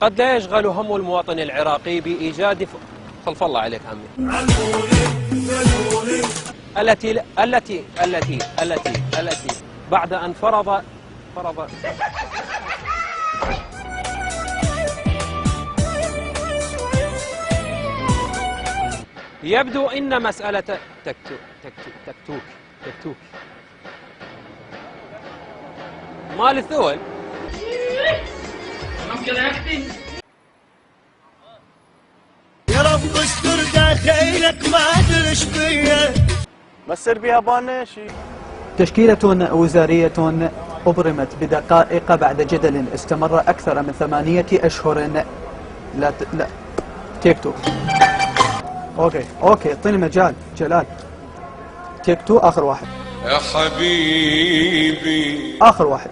قد لا يشغل هم المواطن العراقي بإيجاد خلف الله عليك عمي التي بعد أن فرض يبدو إن مسألة تكتوك مال الثول يا رب استر داخلك ما ادري بيا مسر بها بانشي. تشكيلة وزارية أبرمت بدقائق بعد جدل استمر أكثر من 8 أشهر. لا تيك تو. اوكي اعطيني مجال جلال. تيك تو آخر واحد يا حبيبي. آخر واحد.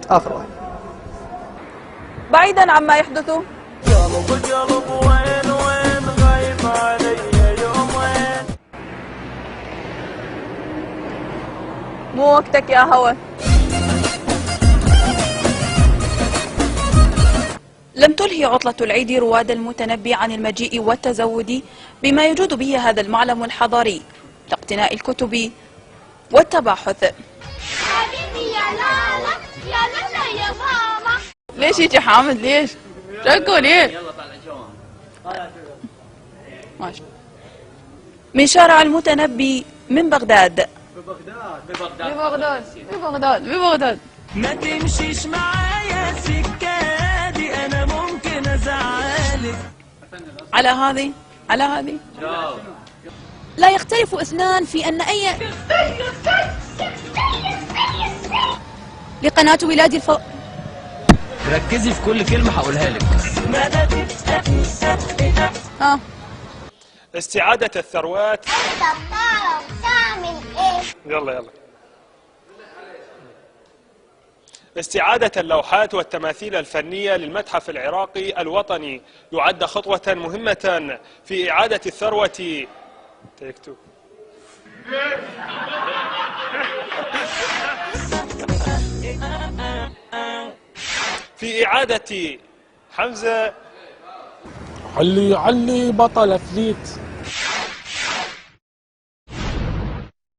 بعيدا عما يحدث، قلب وين غايب علي يومين. مو وقتك يا هوى. لم تلهي عطلة العيد رواد المتنبي عن المجيء والتزود بما يجود به هذا المعلم الحضاري لاقتناء الكتب والتباحث. حبيبي يا لالا يا لالا يا ماما. ليش يجي حامد؟ ليش؟ شكو ليه؟ يلا طالع ماشي. من شارع المتنبي من بغداد. ببغداد. ما تمشيش معايا سكادي انا ممكن ازعلك. على هذه لا يختلف اثنان في ان اي لقناة ولادي ركزي في كل كلمة هقولها لك. استعادة الثروات. تعمل ايه؟ يلا استعادة اللوحات والتماثيل الفنية للمتحف العراقي الوطني يعد خطوة مهمة في إعادة الثروة. تيك تو. في إعادة حمزة علي بطل أثليت.